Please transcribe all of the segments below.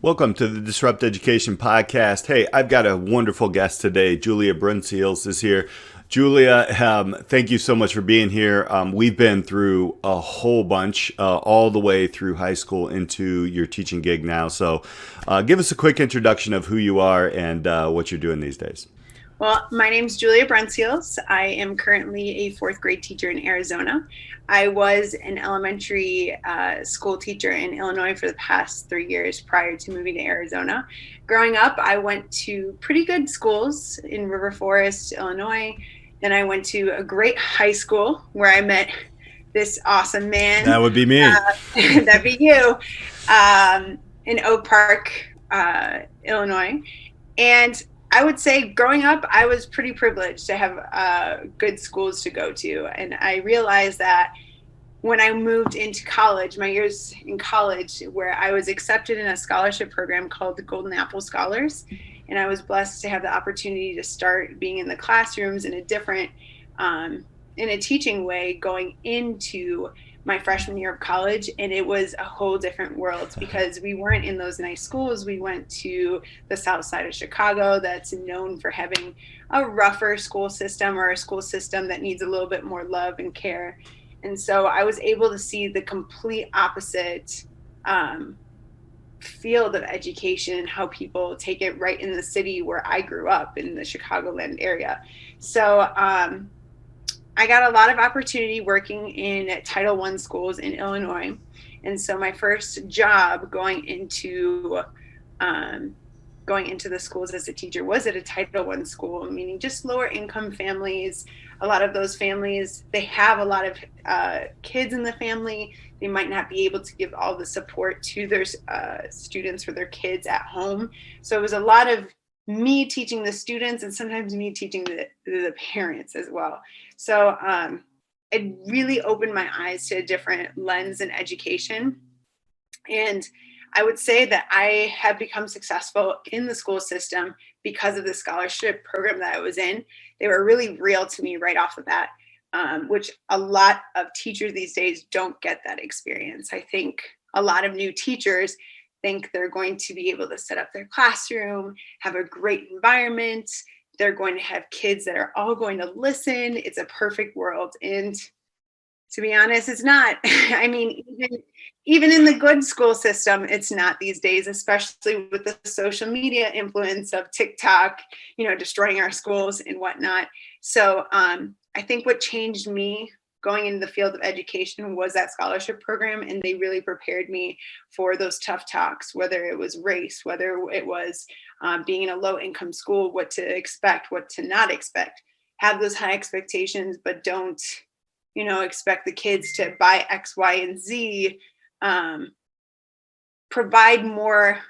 Welcome to the Disrupt Education Podcast. Hey, I've got a wonderful guest today. Julia Bruynseels is here. Julia, thank you so much for being here. We've been through a whole bunch, all the way through high school into your teaching gig now. So give us a quick introduction of who you are and what you're doing these days. Well, my name is Julia Bruynseels. I am currently a fourth grade teacher in Arizona. I was an elementary school teacher in Illinois for the past 3 years prior to moving to Arizona. Growing up, I went to pretty good schools in River Forest, Illinois. Then I went to a great high school where I met this awesome man. That would be me. That'd be you. In Oak Park, Illinois. And I would say growing up, I was pretty privileged to have good schools to go to. And I realized that when I moved into college, my years in college, where I was accepted in a scholarship program called the Golden Apple Scholars. And I was blessed to have the opportunity to start being in the classrooms in a different, in a teaching way going into my freshman year of college, and it was a whole different world because we weren't in those nice schools. We went to the south side of Chicago that's known for having a rougher school system, or a school system that needs a little bit more love and care. And so I was able to see the complete opposite field of education and how people take it right in the city where I grew up in the Chicagoland area. So I got a lot of opportunity working in Title I schools in Illinois. And so my first job going into the schools as a teacher was at a Title I school, meaning just lower income families. A lot of those families, they have a lot of kids in the family. They might not be able to give all the support to their students or their kids at home. So it was a lot of me teaching the students and sometimes me teaching the parents as well. So it really opened my eyes to a different lens in education. And I would say that I have become successful in the school system because of the scholarship program that I was in. They were really real to me right off the bat, which a lot of teachers these days don't get that experience. I think a lot of new teachers think they're going to be able to set up their classroom, have a great environment. They're going to have kids that are all going to listen. It's a perfect world. And to be honest, it's not. I mean, even in the good school system, it's not these days, especially with the social media influence of TikTok, destroying our schools and whatnot. So I think what changed me going into the field of education was that scholarship program, and they really prepared me for those tough talks, whether it was race, whether it was being in a low income school, what to expect, what to not expect. Have those high expectations, but don't, expect the kids to buy X, Y, and Z. Provide more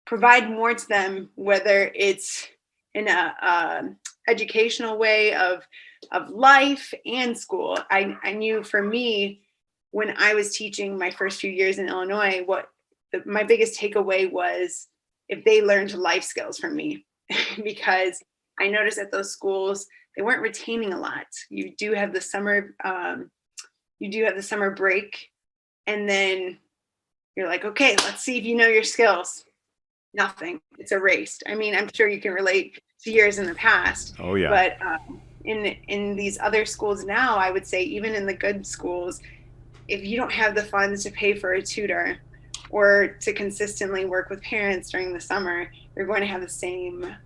to them, whether it's in a educational way of life and school. I knew for me, when I was teaching my first few years in Illinois, my biggest takeaway was if they learned life skills from me, because I noticed at those schools, they weren't retaining a lot. You do have the summer break, and then you're like, okay, let's see if you know your skills. Nothing. It's erased. I mean, I'm sure you can relate to years in the past. Oh yeah. But in these other schools now, I would say even in the good schools, if you don't have the funds to pay for a tutor or to consistently work with parents during the summer, you're going to have the same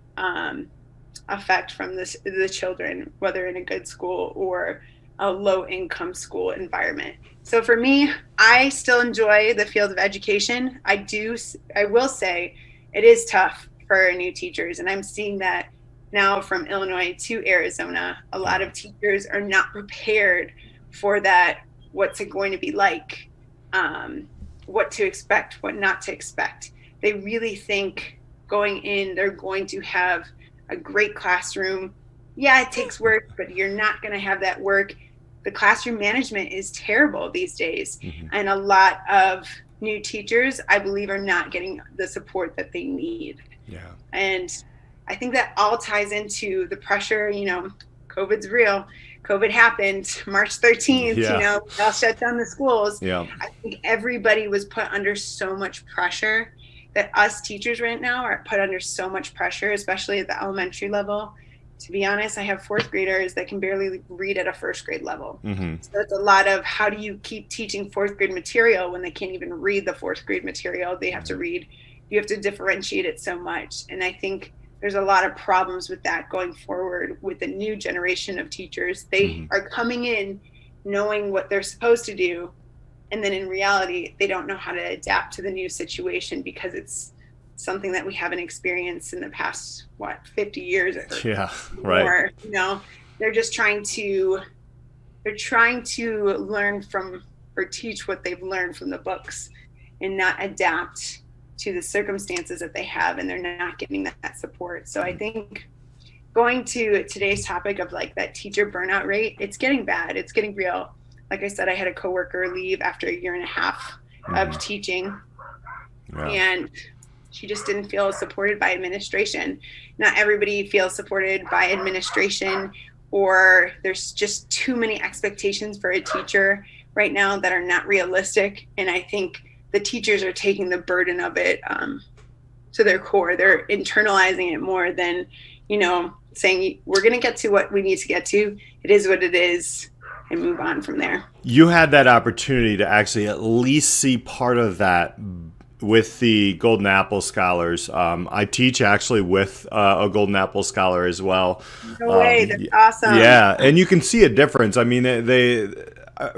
effect from the children, whether in a good school or a low income school environment. So for me, I still enjoy the field of education. I will say it is tough for new teachers, and I'm seeing that now from Illinois to Arizona. A lot of teachers are not prepared for that. What's it going to be like? What to expect, what not to expect. They really think going in, they're going to have a great classroom. Yeah, it takes work, but you're not going to have that work. The classroom management is terrible these days. Mm-hmm. And a lot of new teachers, I believe, are not getting the support that they need. Yeah. And I think that all ties into the pressure. COVID's real. COVID happened March 13th, all shut down the schools. Yeah. I think everybody was put under so much pressure that us teachers right now are put under so much pressure, especially at the elementary level. To be honest, I have fourth graders that can barely read at a first grade level. Mm-hmm. So it's a lot of how do you keep teaching fourth grade material when they can't even read the fourth grade material they have to read. You have to differentiate it so much. And I think there's a lot of problems with that going forward with the new generation of teachers. They are coming in knowing what they're supposed to do. And then in reality, they don't know how to adapt to the new situation because it's something that we haven't experienced in the past, 50 years or right. more. You know, they're just trying to learn from or teach what they've learned from the books and not adapt to the circumstances that they have, and they're not getting that support. So I think going to today's topic of like that teacher burnout rate, it's getting bad. It's getting real. Like I said, I had a coworker leave after 1.5 years of teaching, and she just didn't feel supported by administration. Not everybody feels supported by administration, or there's just too many expectations for a teacher right now that are not realistic. And I think the teachers are taking the burden of it to their core. They're internalizing it more than, saying we're going to get to what we need to get to. It is what it is, and move on from there. You had that opportunity to actually at least see part of that with the Golden Apple Scholars. I teach actually with a Golden Apple Scholar as well. No way, that's awesome. Yeah, and you can see a difference. I mean, they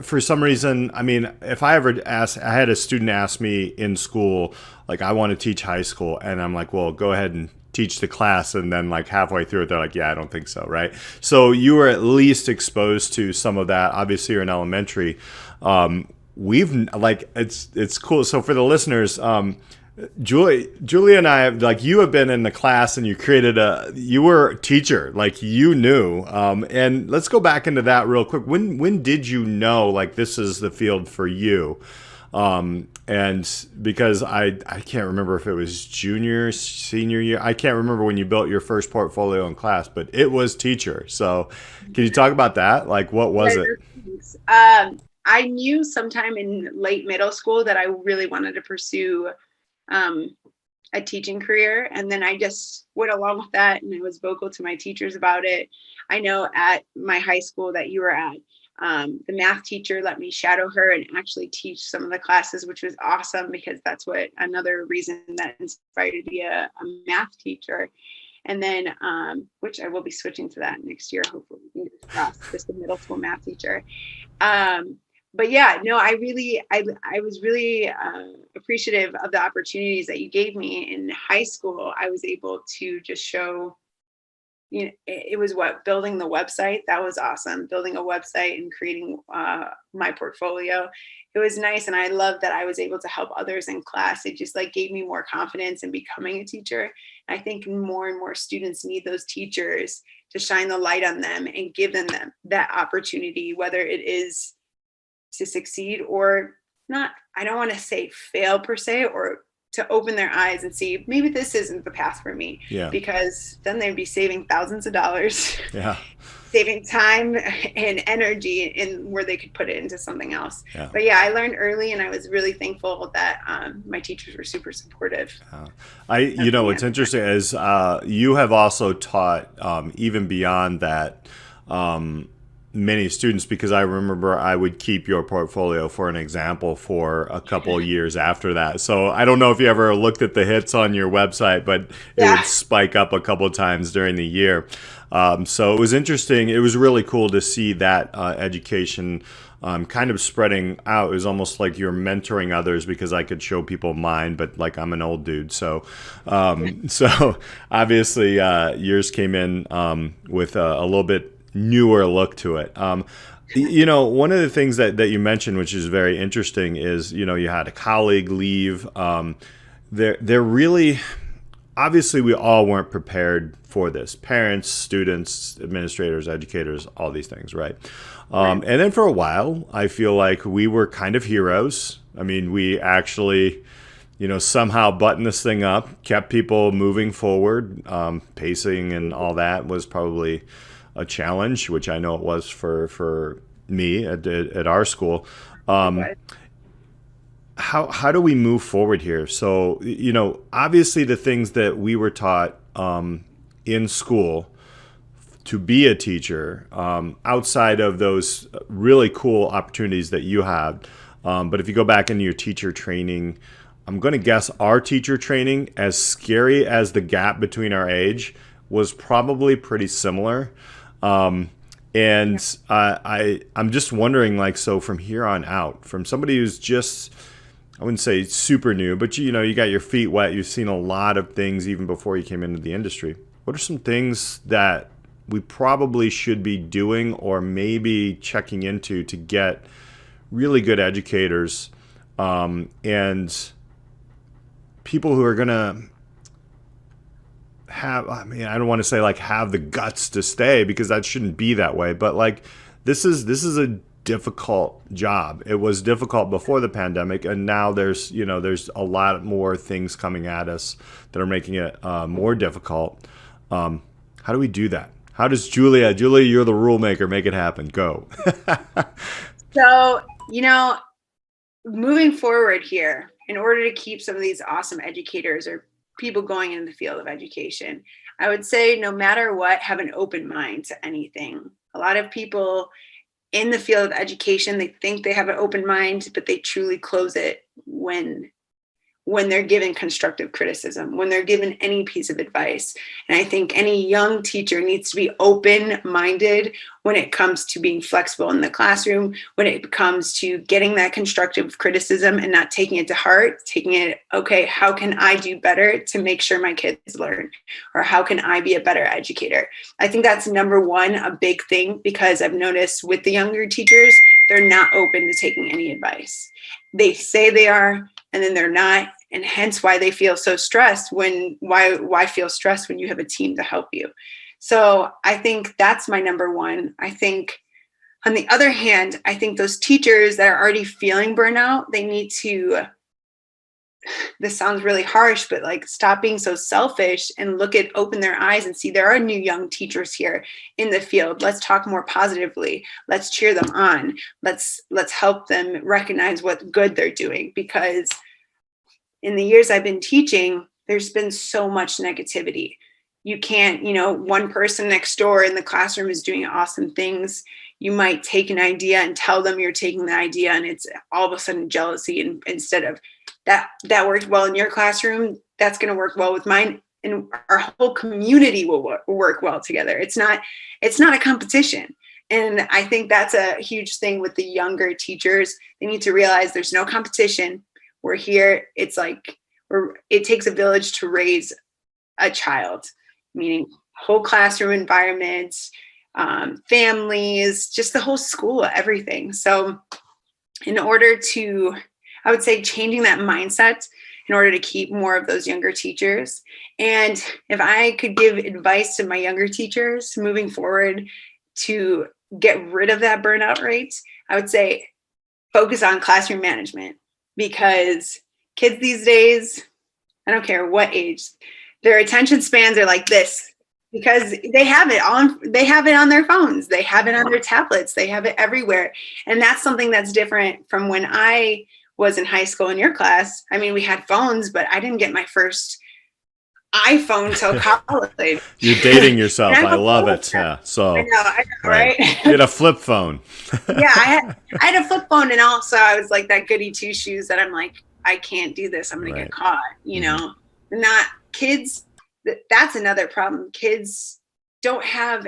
for some reason, I mean, if I ever asked, I had a student ask me in school, like, I want to teach high school, and I'm like, well, go ahead and teach the class, and then like halfway through it, they're like, yeah, I don't think so, right? So you were at least exposed to some of that. Obviously, you're in elementary. We've like it's cool. So for the listeners, Julia and I, like, you have been in the class and you were a teacher, like you knew. And let's go back into that real quick. When did you know like this is the field for you? And because I can't remember if it was junior, senior year. I can't remember when you built your first portfolio in class, but it was teacher. So can you talk about that? Like, what was it? I knew sometime in late middle school that I really wanted to pursue a teaching career. And then I just went along with that, and I was vocal to my teachers about it. I know at my high school that you were at, the math teacher let me shadow her and actually teach some of the classes, which was awesome because that's another reason that inspired me to be a math teacher. And then, which I will be switching to that next year, hopefully, fingers crossed, just a middle school math teacher. But yeah, no, I was really appreciative of the opportunities that you gave me in high school. I was able to just show, it was building the website. That was awesome. Building a website and creating my portfolio. It was nice. And I love that I was able to help others in class. It just like gave me more confidence in becoming a teacher. I think more and more students need those teachers to shine the light on them and give them that opportunity, whether it is to succeed or not. I don't want to say fail per se, or to open their eyes and see maybe this isn't the path for me. Yeah. Because then they'd be saving thousands of dollars, saving time and energy in where they could put it into something else. Yeah. But yeah, I learned early, and I was really thankful that my teachers were super supportive. What's interesting is you have also taught even beyond that, many students, because I remember I would keep your portfolio for an example for a couple of years after that. So I don't know if you ever looked at the hits on your website, but it would spike up a couple of times during the year. So it was interesting. It was really cool to see that education kind of spreading out. It was almost like you're mentoring others, because I could show people mine, but like I'm an old dude. So obviously yours came in with a little bit newer look to it. One of the things that you mentioned, which is very interesting, is, you had a colleague leave. They're really, obviously we all weren't prepared for this. Parents, students, administrators, educators, all these things, right? And then for a while, I feel like we were kind of heroes. I mean, we actually, somehow buttoned this thing up, kept people moving forward. Pacing and all that was probably a challenge, which I know it was for me at our school. how do we move forward here? So, obviously the things that we were taught in school to be a teacher, outside of those really cool opportunities that you had. But if you go back into your teacher training, I'm going to guess our teacher training, as scary as the gap between our age, was probably pretty similar. I'm just wondering, like, so from here on out, from somebody who's just, I wouldn't say super new, but you got your feet wet, you've seen a lot of things even before you came into the industry. What are some things that we probably should be doing or maybe checking into to get really good educators, and people who are going to have, I mean, I don't want to say like have the guts to stay, because that shouldn't be that way, but like this is a difficult job. It was difficult before the pandemic, and now there's a lot more things coming at us that are making it more difficult. How do we do that? How does Julia, you're the rule maker, make it happen? Go. So, moving forward here, in order to keep some of these awesome educators or people going in the field of education, I would say no matter what, have an open mind to anything. A lot of people in the field of education, they think they have an open mind, but they truly close it when they're given constructive criticism, when they're given any piece of advice. And I think any young teacher needs to be open-minded when it comes to being flexible in the classroom, when it comes to getting that constructive criticism and not taking it to heart, taking it, okay, how can I do better to make sure my kids learn? Or how can I be a better educator? I think that's number one, a big thing, because I've noticed with the younger teachers, they're not open to taking any advice. They say they are, and then they're not. And hence why they feel so stressed why feel stressed when you have a team to help you? So I think that's my number one. I think on the other hand, I think those teachers that are already feeling burnout, they need to, this sounds really harsh, but like stop being so selfish and open their eyes and see there are new young teachers here in the field. Let's talk more positively. Let's cheer them on. Let's help them recognize what good they're doing, because in the years I've been teaching, there's been so much negativity. You can't, one person next door in the classroom is doing awesome things. You might take an idea and tell them you're taking the idea, and it's all of a sudden jealousy. And instead of that worked well in your classroom, that's going to work well with mine, and our whole community will work well together. It's not a competition. And I think that's a huge thing with the younger teachers. They need to realize there's no competition. We're here. It's like it takes a village to raise a child, meaning whole classroom environments, families, just the whole school, everything. So in order to, I would say, changing that mindset in order to keep more of those younger teachers. And if I could give advice to my younger teachers moving forward to get rid of that burnout rate, I would say focus on classroom management. Because kids these days, I don't care what age, their attention spans are like this, because they have it on their phones, they have it on their tablets, they have it everywhere. And that's something that's different from when I was in high school in your class. I mean, we had phones, but I didn't get my first iPhone till college. You're dating yourself. I love it. Yeah. So I know, right? You had a flip phone. Yeah, I had a flip phone, and also I was like that goody two shoes that I'm like, I can't do this. I'm gonna get caught. Not kids. That's another problem. Kids don't have.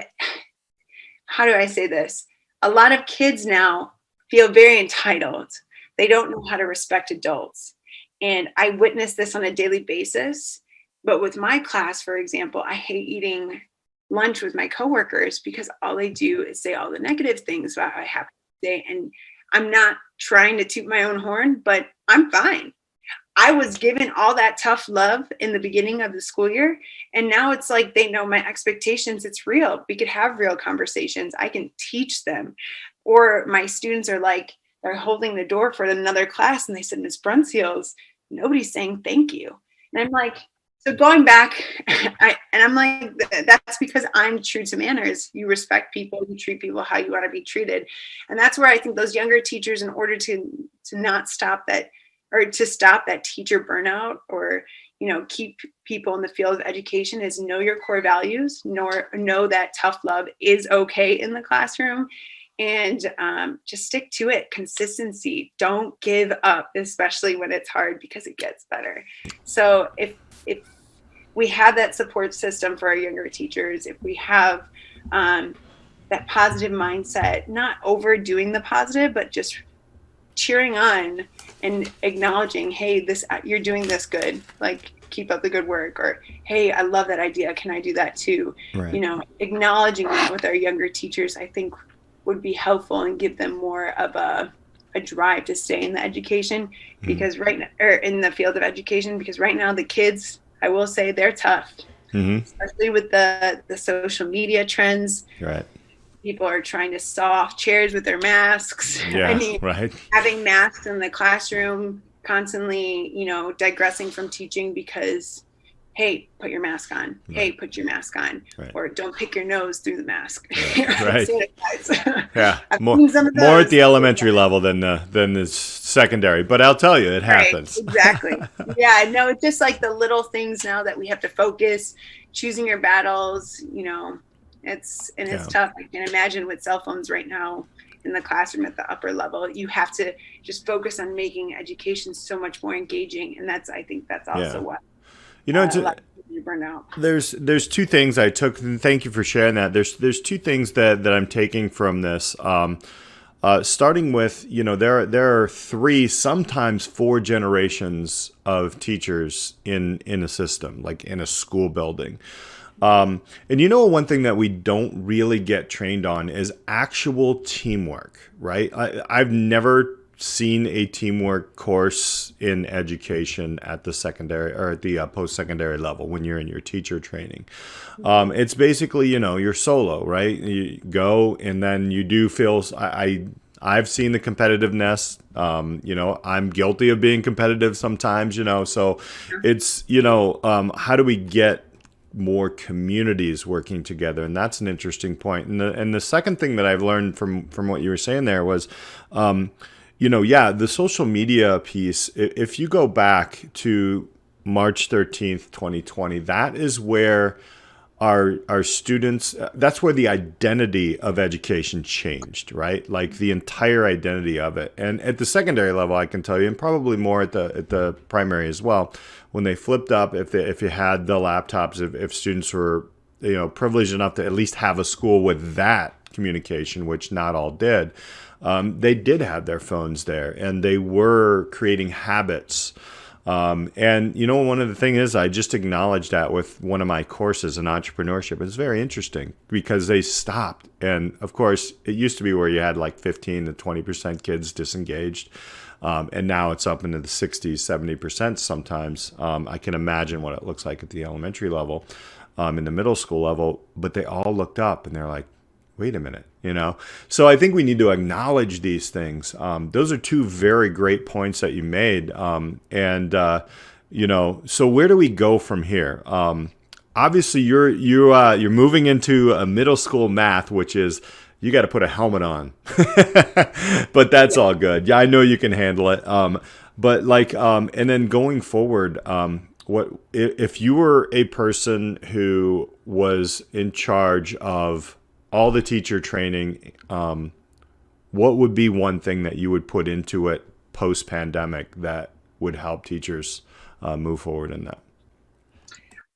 How do I say this? A lot of kids now feel very entitled. They don't know how to respect adults, and I witness this on a daily basis. But with my class, for example, I hate eating lunch with my coworkers because all they do is say all the negative things about how I have to say. And I'm not trying to toot my own horn, but I'm fine. I was given all that tough love in the beginning of the school year. And now it's like they know my expectations. It's real. We could have real conversations. I can teach them. Or my students are like, they're holding the door for another class. And they said, Ms. Bruynseels, nobody's saying thank you. And I'm like, so going back, I'm like, that's because I'm true to manners. You respect people, you treat people how you want to be treated. And that's where I think those younger teachers, in order to not stop that or to stop that teacher burnout, or, keep people in the field of education, is know your core values, know that tough love is okay in the classroom, and just stick to it. Consistency. Don't give up, especially when it's hard, because it gets better. So if we have that support system for our younger teachers, if we have that positive mindset, not overdoing the positive, but just cheering on and acknowledging, hey, you're doing this good, like, keep up the good work, or hey, I love that idea, can I do that too? Right. Acknowledging that with our younger teachers, I think would be helpful and give them more of a drive to stay in the education, because right now, or in the field of education, because right now the kids, I will say, they're tough, especially with the social media trends. Right. People are trying to saw off chairs with their masks. Yeah, right. Having masks in the classroom, constantly, digressing from teaching because, hey, put your mask on. Right. Hey, put your mask on. Right. Or don't pick your nose through the mask. Right. Yeah. More at the elementary level than the secondary. But I'll tell you, it happens. Right, exactly. Yeah. No, it's just like the little things now that we have to focus, choosing your battles, It's tough. I can imagine with cell phones right now in the classroom at the upper level, you have to just focus on making education so much more engaging. And I think that's also what a lot of people burn out. There's two things I took, and thank you for sharing that. There's two things that I'm taking from this. Starting with, there are 3, sometimes 4 generations of teachers in a system, like in a school building. And one thing that we don't really get trained on is actual teamwork, right? I've never seen a teamwork course in education at the secondary or at the post-secondary level when you're in your teacher training. It's basically, you're solo, right? You go and then you do feel, I've seen the competitiveness. I'm guilty of being competitive sometimes, so it's, how do we get more communities working together? And that's an interesting point. And the second thing that I've learned from what you were saying there was, the social media piece. If you go back to March 13th, 2020, that is where our students, that's where the identity of education changed, right? Like the entire identity of it. And at the secondary level, I can tell you, and probably more at the primary as well, when they flipped up, if you had the laptops, if students were, privileged enough to at least have a school with that communication, which not all did, they did have their phones there, and they were creating habits. And one of the things is, I just acknowledged that with one of my courses in entrepreneurship. It's very interesting because they stopped. And of course, it used to be where you had like 15 to 20% kids disengaged. And now it's up into the 60s, 70% sometimes. I can imagine what it looks like at the elementary level, in the middle school level, but they all looked up and they're like, wait a minute, So I think we need to acknowledge these things. Those are 2 very great points that you made. So where do we go from here? Obviously you're moving into a middle school math, which is, you got to put a helmet on, but that's all good. Yeah, I know you can handle it. And then going forward, what if you were a person who was in charge of all the teacher training, what would be one thing that you would put into it post-pandemic that would help teachers move forward in that?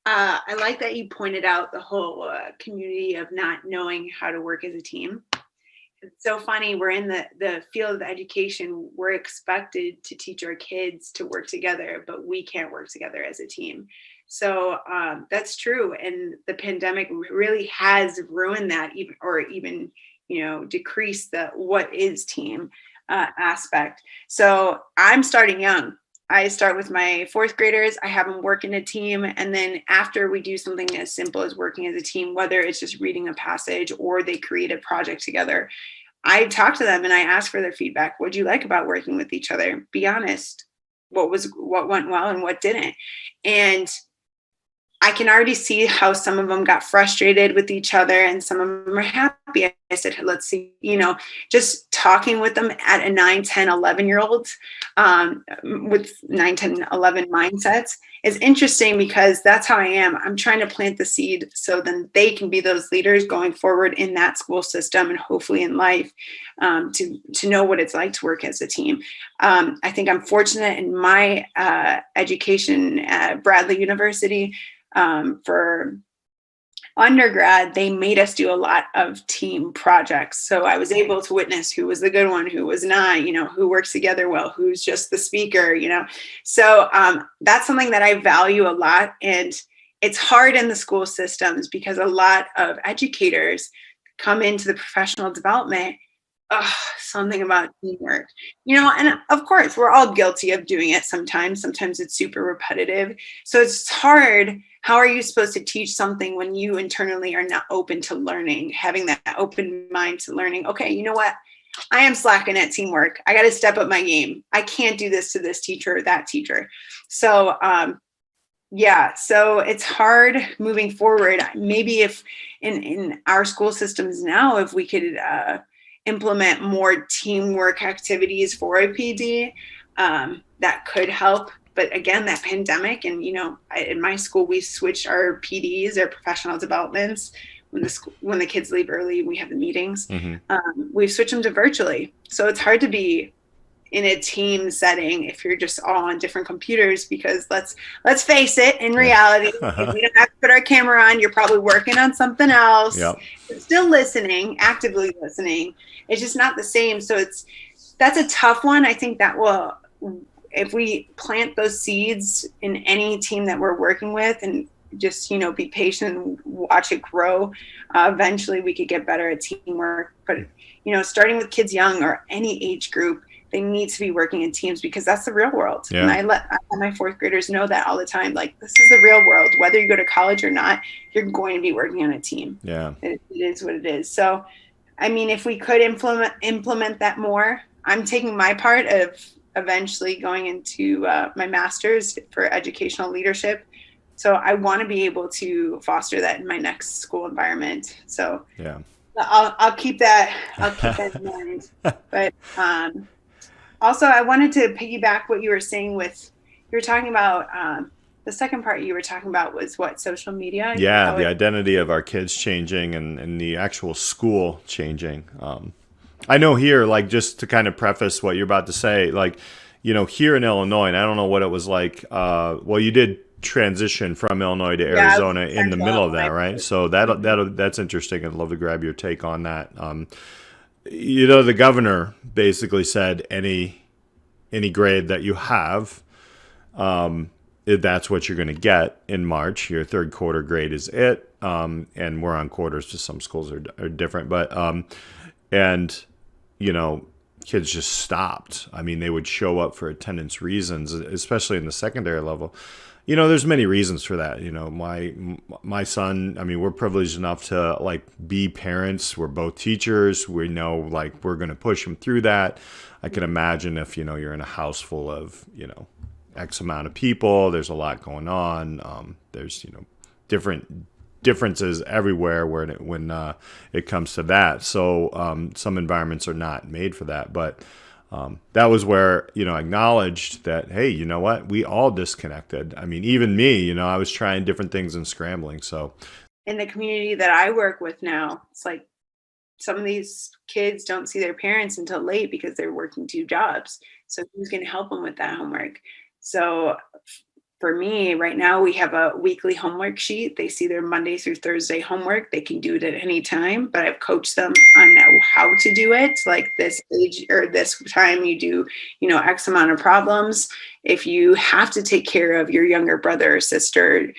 I like that you pointed out the whole community of not knowing how to work as a team. It's so funny. We're in the field of education. We're expected to teach our kids to work together, but we can't work together as a team. So that's true. And the pandemic really has ruined that, even decreased the what is team aspect. So I'm starting young. I start with my 4th graders. I have them work in a team. And then after we do something as simple as working as a team, whether it's just reading a passage or they create a project together, I talk to them and I ask for their feedback. What do you like about working with each other? Be honest. What went well and what didn't? And I can already see how some of them got frustrated with each other and some of them are happy. I said, let's see, just talking with them at a 9, 10, 11-year-old with 9, 10, 11 mindsets is interesting, because that's how I am. I'm trying to plant the seed so then they can be those leaders going forward in that school system and hopefully in life, to know what it's like to work as a team. I think I'm fortunate in my education at Bradley University. For undergrad, they made us do a lot of team projects. So I was able to witness who was the good one, who was not, who works together well, who's just the speaker, So that's something that I value a lot. And it's hard in the school systems because a lot of educators come into the professional development. Something about teamwork, and of course we're all guilty of doing it sometimes. Sometimes it's super repetitive. So it's hard. How are you supposed to teach something when you internally are not open to learning, having that open mind to learning? Okay, you know what? I am slacking at teamwork. I got to step up my game. I can't do this to this teacher or that teacher. So, so it's hard moving forward. Maybe if in our school systems now, if we could implement more teamwork activities for a PD, that could help. But again, that pandemic, and in my school, we switched our PDs, our professional developments. When the kids leave early, we have the meetings. We've switched them to virtually, so it's hard to be in a team setting if you're just all on different computers. Because let's face it, in reality, if we don't have to put our camera on, you're probably working on something else. Yep. Still listening, actively listening. It's just not the same. So that's a tough one. I think that will, if we plant those seeds in any team that we're working with and just, be patient and watch it grow, eventually we could get better at teamwork. But, starting with kids young or any age group, they need to be working in teams, because that's the real world. Yeah. And I let my fourth graders know that all the time. Like, this is the real world. Whether you go to college or not, you're going to be working on a team. Yeah. It is what it is. So, I mean, if we could implement that more, I'm taking my part of eventually going into my master's for educational leadership. So I want to be able to foster that in my next school environment. So yeah, I'll keep that in mind. But also, I wanted to piggyback what you were saying you were talking about, the second part you were talking about was what, social media? Yeah, the identity of our kids changing and the actual school changing. I know here, like, just to kind of preface what you're about to say, like, here in Illinois, and I don't know what it was like. Well, you did transition from Illinois to Arizona in the middle of that, right? So that's interesting. I'd love to grab your take on that. The governor basically said any grade that you have, that's what you're going to get in March. Your third quarter grade is it. And we're on quarters, so some schools are different. But, kids just stopped. I mean, they would show up for attendance reasons, especially in the secondary level. There's many reasons for that. My son, I mean, we're privileged enough to be parents. We're both teachers. We know we're going to push them through that. I can imagine if, you're in a house full of, X amount of people, there's a lot going on. There's, differences everywhere when it comes to that. So some environments are not made for that. But that was where, acknowledged that, hey, you know what? We all disconnected. I mean, even me, I was trying different things and scrambling. So in the community that I work with now, it's like some of these kids don't see their parents until late because they're working 2 jobs. So who's going to help them with that homework? So for me, right now, we have a weekly homework sheet. They see their Monday through Thursday homework. They can do it at any time, but I've coached them on how to do it. Like this age or this time you do, X amount of problems. If you have to take care of your younger brother or sister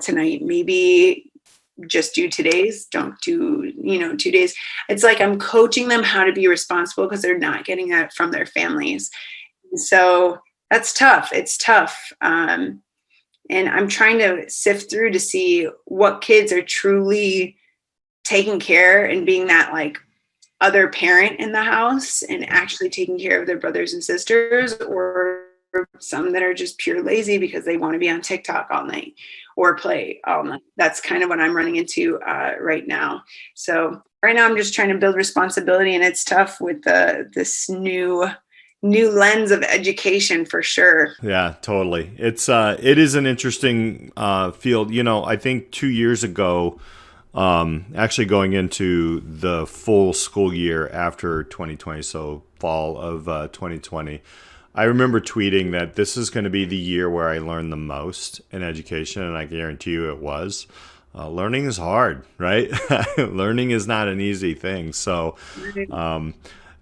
tonight, maybe just do today's, don't do, 2 days. It's like I'm coaching them how to be responsible because they're not getting that from their families. So that's tough. It's tough. And I'm trying to sift through to see what kids are truly taking care and being that other parent in the house and actually taking care of their brothers and sisters, or some that are just pure lazy because they want to be on TikTok all night or play all night. That's kind of what I'm running into right now. So Right now I'm just trying to build responsibility, and it's tough with this new lens of education for sure. Yeah, totally. It is an interesting field. I think 2 years ago, actually going into the full school year after 2020, so fall of 2020, I remember tweeting that this is going to be the year where I learned the most in education, and I guarantee you it was. Learning is hard, right? Learning is not an easy thing. So,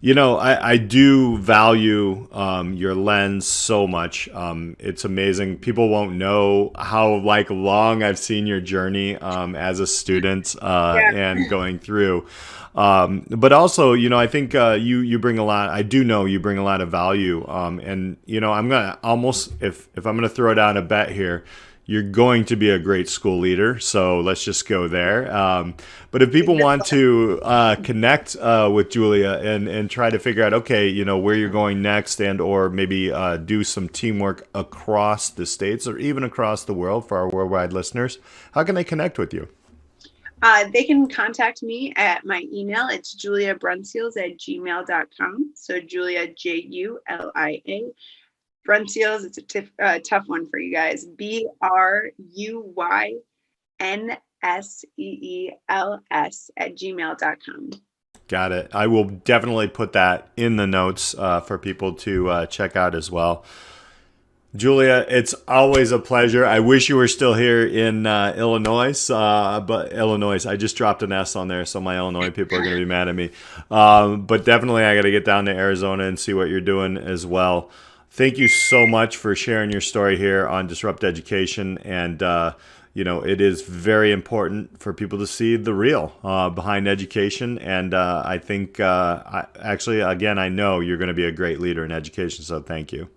I do value your lens so much. It's amazing. People won't know how long I've seen your journey as a student and going through. But also, I think you bring a lot. I do know you bring a lot of value. And I'm gonna almost, if I'm gonna throw down a bet here, you're going to be a great school leader. So let's just go there. But if people want to connect with Julia and try to figure out, okay, where you're going next, and or maybe do some teamwork across the states or even across the world for our worldwide listeners, how can they connect with you? They can contact me at my email. It's juliabruynseels@gmail.com. So Julia, Julia. Bruynseels, it's a tough one for you guys. BRUYNSEELS@gmail.com. Got it. I will definitely put that in the notes for people to check out as well. Julia, it's always a pleasure. I wish you were still here in Illinois, but I just dropped an S on there, so my Illinois people are going to be mad at me. But definitely I got to get down to Arizona and see what you're doing as well. Thank you so much for sharing your story here on Disrupt Education. And, it is very important for people to see the real behind education. And I think, I know you're going to be a great leader in education. So thank you.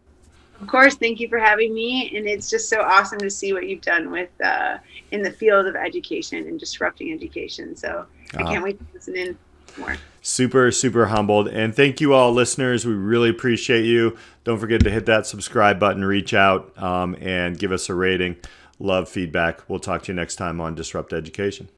Of course, thank you for having me. And it's just so awesome to see what you've done with in the field of education and disrupting education. So I can't wait to listen in more. Super, super humbled. And thank you all listeners. We really appreciate you. Don't forget to hit that subscribe button, reach out, and give us a rating. Love feedback. We'll talk to you next time on Disrupt Education.